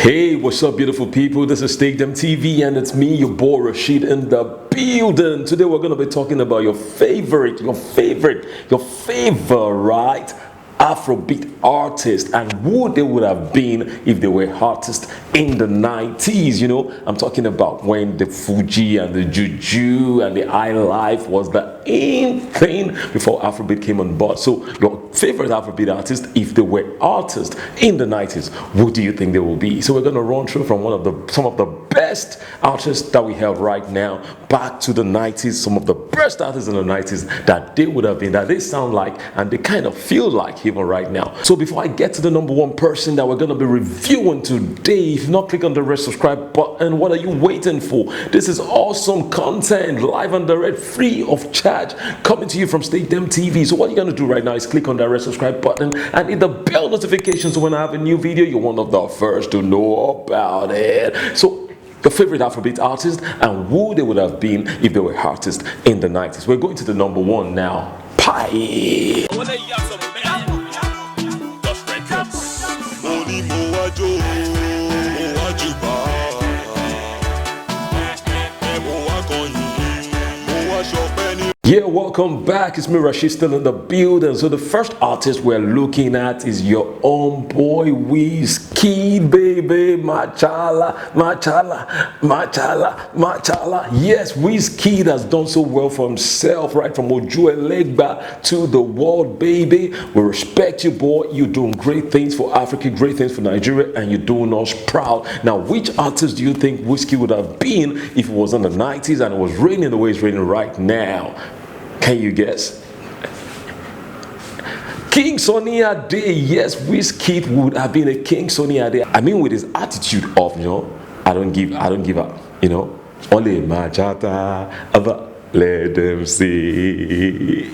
Hey, what's up, beautiful people? This is Tekno TV, and it's me, your boy Rashid, in the building. Today, we're going to be talking about your favorite Afrobeat artist and who they would have been if they were artists in the 90s. You know, I'm talking about when the Fuji and the Juju and the high life was the in thing before Afrobeat came on board. So your favorite Afrobeat artist, if they were artists in the 90s, who do you think they will be? So we're going to run through from some of the best artists that we have right now back to the 90s, some of the best artists in the 90s that they would have been, that they sound like and they kind of feel like even right now. So before I get to the number one person that we're going to be reviewing today, if not, click on the red subscribe button. What are you waiting for? This is awesome content, live and direct, free of charge, coming to you from Tekno TV. So what you're going to do right now is click on that red subscribe button and hit the bell notification, so when I have a new video, you're one of the first to know about it. So your favorite Afrobeat artist and who they would have been if they were artists in the 90s. We're going to the number one now. Pie. Yeah, welcome back. It's me, Rashid, still in the building. So the first artist we're looking at is your own boy Wizkid, baby. Machala. Yes, Wizkid has done so well for himself, right from Oju Elegba to the world, baby. We respect you, boy. You're doing great things for Africa, great things for Nigeria, and you're doing us proud. Now, which artist do you think Wizkid would have been if it was in the 90s and it was raining the way it's raining right now? Can you guess? King Sunny Ade. Yes, Wizkid would have been a King Sunny Ade. I mean, with his attitude of, you know, I don't give up, you know, only my chata, let them see.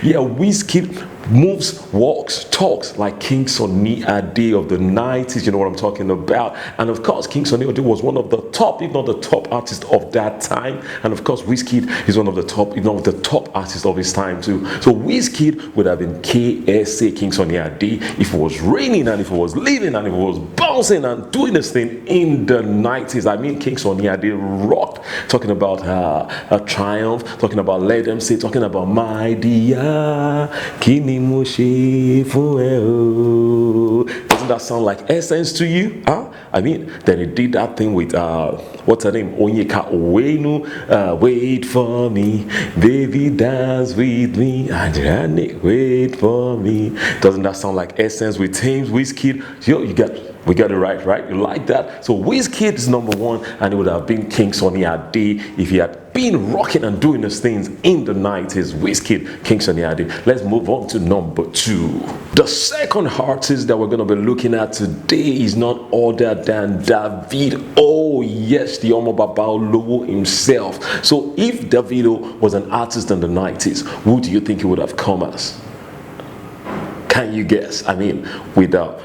Yeah, Wizkid moves, walks, talks like King Sunny Ade of the 90s. You know what I'm talking about. And of course, King Sunny Ade was one of the top, if not the top artist of that time. And of course, Wizkid is one of the top, if not the top artist of his time too. So Wizkid would have been KSA, King Sunny Ade, if it was raining and if it was living and if it was bouncing and doing this thing in the 90s. I mean, King Sunny Ade rocked, talking about a triumph, talking about let them say, talking about my dear Kini. Doesn't that sound like Essence to you? Huh? I mean, then he did that thing with what's her name? Onyeka Owenu. Wait for me, baby, dance with me. Adrianic, wait for me. Doesn't that sound like Essence with Thames, Wizkid? Yo, we got it right? You like that? So Wizkid is number one, and it would have been King Sunny Ade if he had been rocking and doing those things in the 90s. Wizkid, King Sunny Ade. Let's move on to number two. The second artist that we're going to be looking at today is not other than Davido. Oh yes, the Omo Babalowo himself. So if Davido was an artist in the 90s, who do you think he would have come as? Can you guess? I mean, without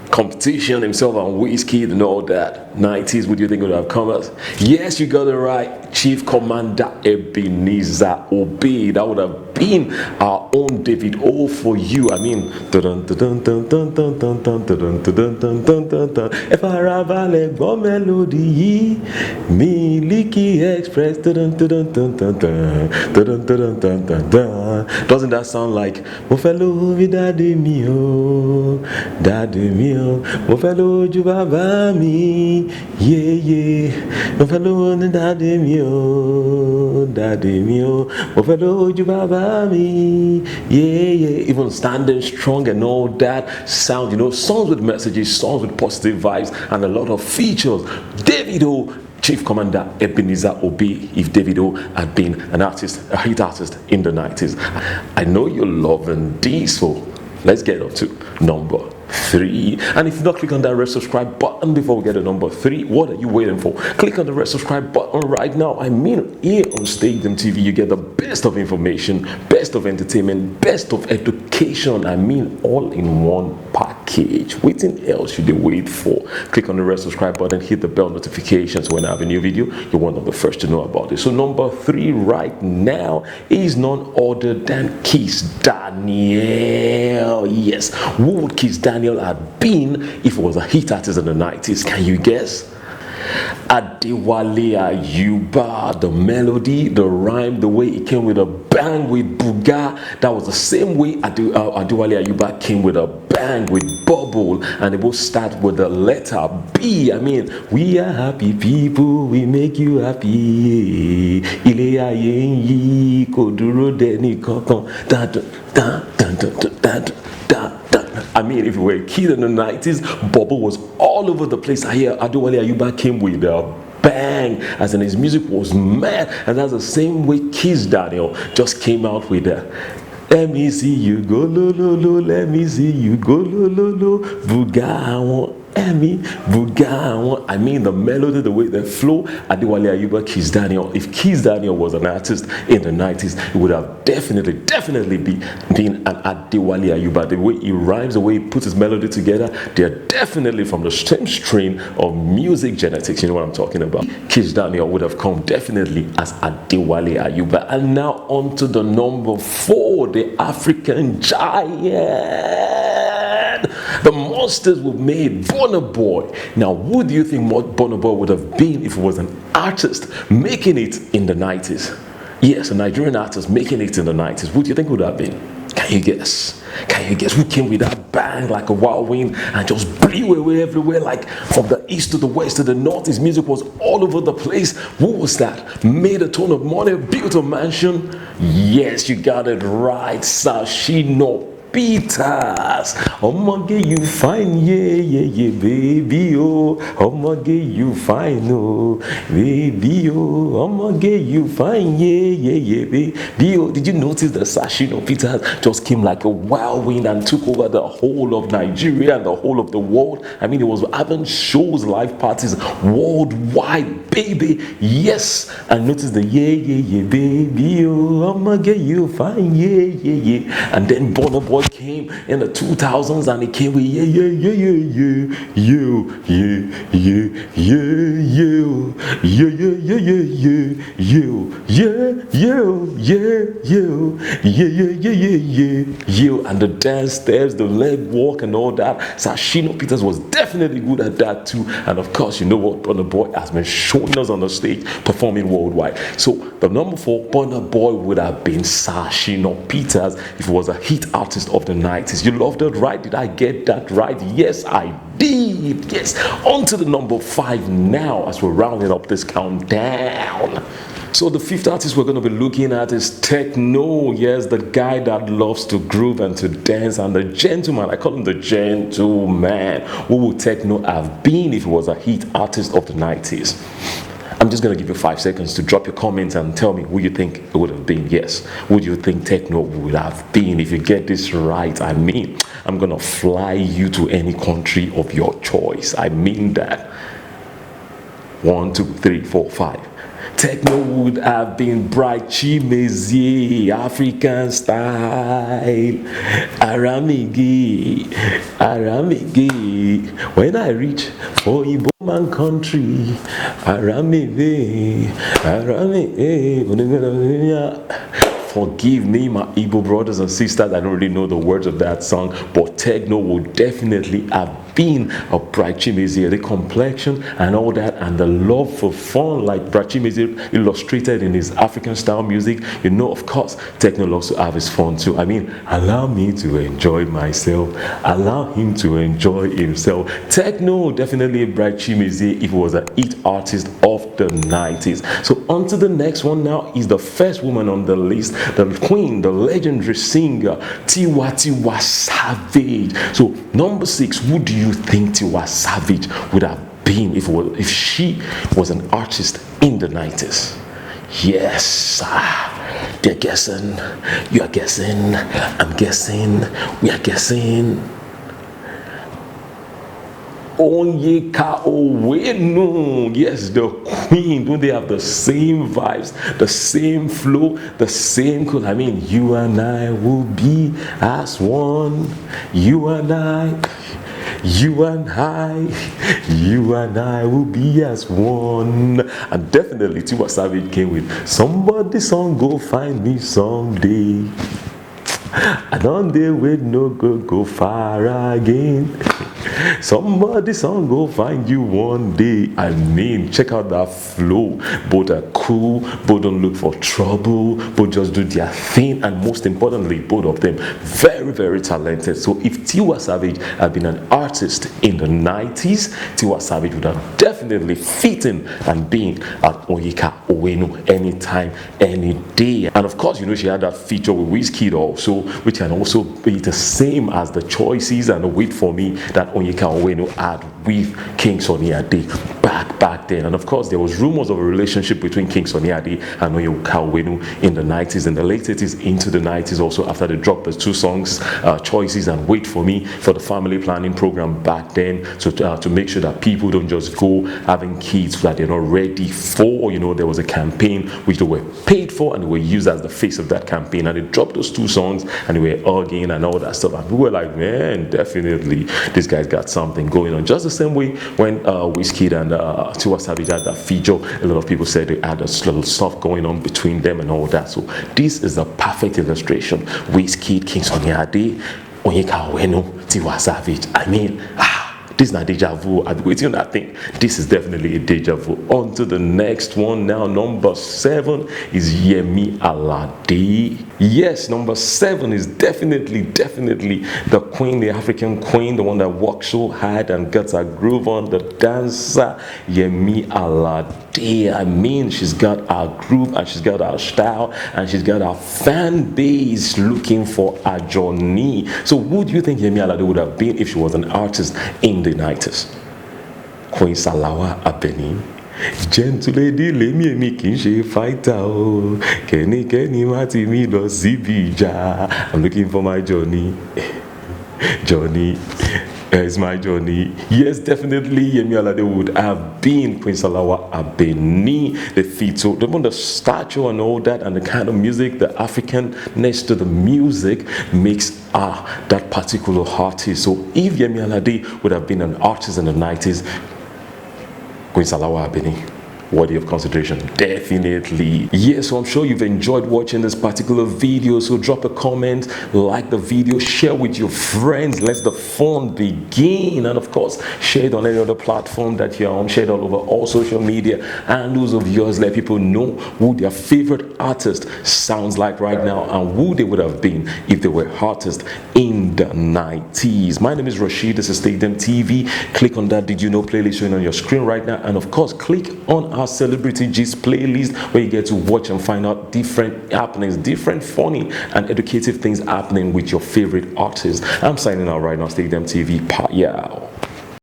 competition himself and Wizkid and all that, 90s, would you think would have come as? Yes, you got it right. Chief Commander Ebenezer Obey. That would have been our own Davido for you. I mean, if I rabale go melody, Miliki Express. Doesn't that sound like mo fellow with daddy mio, mo fellow ju baba mi, yeah, mo fellow daddy mio, mo fellow ju baba mi, yeah. Even standing strong and all that sound, you know, songs with messages, songs with positive vibes, and a lot of features. Davido, Chief Commander Ebenezer Obey, if Davido had been an artist, a hit artist in the 90s. I know you're loving this, so let's get up to number three. And if you not click on that red subscribe button before we get to number three, what are you waiting for? Click on the red subscribe button right now. I mean, here on Tekno TV, you get the best of information, best of entertainment, best of education. I mean, all in one package. package. Waiting else should they wait for? Click on the red subscribe button, hit the bell notifications when I have a new video. You're one of the first to know about it. So number 3 right now is none other than Kizz Daniel. Yes, who would Kizz Daniel have been if he was a hit artist in the 90s? Can you guess? Adewale Ayuba, the melody, the rhyme, the way it came with a bang with Buga, that was the same way Adewale Ayuba came with a bang with Bubble, and they both start with the letter B. I mean, we are happy people, we make you happy. Ile aye yi ko duro de ni kankan. I mean, if you were a kid in the 90s, Bubble was all over the place. I hear Adewale Ayuba came with a bang, as in his music was mad, and that's the same way Kizz Daniel just came out with a let me see you go lo lo lo, let me see you go lo lo lo, Buga I mean, I mean the melody, the way they flow. Adewale Ayuba, Kizz Daniel. If Kizz Daniel was an artist in the 90s, it would have definitely been an Adewale Ayuba. The way he rhymes, the way he puts his melody together, they are definitely from the same strain of music genetics. You know what I'm talking about? Kizz Daniel would have come definitely as Adewale Ayuba. And now on to the number 4, the African giant. The monsters were made, Burna Boy. Now, who do you think Burna Boy would have been if he was an artist making it in the 90s? Yes, a Nigerian artist making it in the 90s. Who do you think would have been? Can you guess? Can you guess who came with that bang like a wild wind and just blew away everywhere, like from the east to the west to the north? His music was all over the place. Who was that? Made a ton of money, built a mansion. Yes, you got it right. Sashino Peters. Omoge you fine, yeah, baby, oh. Omoge you fine, oh, baby, oh. Omoge you fine, yeah, baby, oh. Did you notice that Sashino Peters just came like a wild wind and took over the whole of Nigeria and the whole of the world? I mean, he was having shows, live parties worldwide, baby. Yes, and notice the yeah, baby, oh. Omoge you fine, yeah. And then Burna Boy came in the 2000s and he came with yeah, and the dance steps, the leg walk and all that. Sashino Peters was definitely good at that too. And of course, you know what, Burna Boy has been showing us on the stage performing worldwide. So the number 4, Burna Boy would have been Sashino Peters if he was a hit artist of the 90s. You loved it, right? Did I get that right? Yes, I did. Yes. On to the number 5 now as we're rounding up this countdown. So the 5th artist we're going to be looking at is Techno. Yes, the guy that loves to groove and to dance, and the gentleman. I call him the gentleman. Who would Techno have been if he was a hit artist of the 90s? I'm just going to give you 5 seconds to drop your comments and tell me who you think it would have been. Yes, who do you think Techno would have been? If you get this right, I mean, I'm going to fly you to any country of your choice. I mean that. 1, 2, 3, 4, 5. Techno would have been Bright Chimezie, African style. Aramigi. When I reach for Igbo man country, Aramigi. Forgive me, my Igbo brothers and sisters, I don't really know the words of that song, but Techno would definitely have been a Bright Chimezie, the complexion and all that, and the love for fun like Bright Chimezie illustrated in his African style music. You know, of course, Techno loves to have his fun too. I mean, allow me to enjoy myself, allow him to enjoy himself. Techno, definitely a Bright Chimezie if he was a hit artist of the 90s. So on to the next one now is the first woman on the list, the queen, the legendary singer, Tiwa Savage. So number 6, who do you think Tiwa Savage would have been if she was an artist in the 90s? Yes, they're guessing, you are guessing, I'm guessing, we are guessing. Onyeka Onwenu. Yes, the queen. Don't they have the same vibes, the same flow, the same cool? I mean, you and I will be as one. You and I. You and I will be as one. And definitely Tiwa Savage came with somebody song go find me someday. I don't dare wait no go far again. Somebody song go find you one day. I mean, check out that flow. Both are cool, both don't look for trouble, both just do their thing, and most importantly, both of them very, very talented. So if Tiwa Savage had been an artist in the 90s, Tiwa Savage would have definitely fit in and been at Onyeka Onwenu anytime, any day. And of course, you know, she had that feature with Wizkid also, which can also be the same as the choices and Wait For Me that Onyeka Onwenu had with King Sunny Ade back then. And of course, there was rumors of a relationship between King Sunny Ade and Onyeka Onwenu in the 90s, in the late 80s into the 90s also, after they dropped the two songs, Choices and Wait For Me, for the family planning program back then, so to make sure that people don't just go having kids that they're not ready for. You know, there was a campaign which they were paid for and they were used as the face of that campaign, and they dropped those two songs and they were arguing and all that stuff, and we were like, man, definitely this guy's got something going on. Just the same way when Wizkid and Tiwa Savage had that feature, a lot of people said they had a little stuff going on between them and all that. So this is a perfect illustration. Wizkid, King Sunny Ade, Onyeka Onwenu, Tiwa Savage. I mean, this is not deja vu. I've been waiting on that thing. This is definitely a deja vu. On to the next one now. Number 7 is Yemi Alade. Yes, number 7 is definitely the queen, the African queen, the one that works so hard and gets her groove on, the dancer, Yemi Alade. I mean, she's got her groove and she's got her style and she's got her fan base looking for a journey. So who do you think Yemi Alade would have been if she was an artist in the 90s? Queen Salawa Abeni. Gentle lady, let me make she fighter. Kenny mati mi lo sibija. I'm looking for my journey. Journey. It's my journey. Yes, definitely Yemi Alade would have been Queen Salawa Abeni. The feet, so the stature and all that, and the kind of music, the Africanness to the music makes that particular artist. So if Yemi Alade would have been an artist in the 90s, Queen Salawa Abeni, worthy of consideration, definitely. Yes, so I'm sure you've enjoyed watching this particular video, so drop a comment, like the video, share with your friends, let the fun begin, and of course share it on any other platform that you're on, share it all over all social media and those of yours. Let people know who their favorite artist sounds like right now and who they would have been if they were artists in the 90s. My name is Rashid, this is Stadium TV. Click on that Did You Know playlist showing on your screen right now, and of course click on our Celebrity Gist playlist, where you get to watch and find out different happenings, different funny and educative things happening with your favorite artists. I'm signing out right now. Stadium TV. Yeah.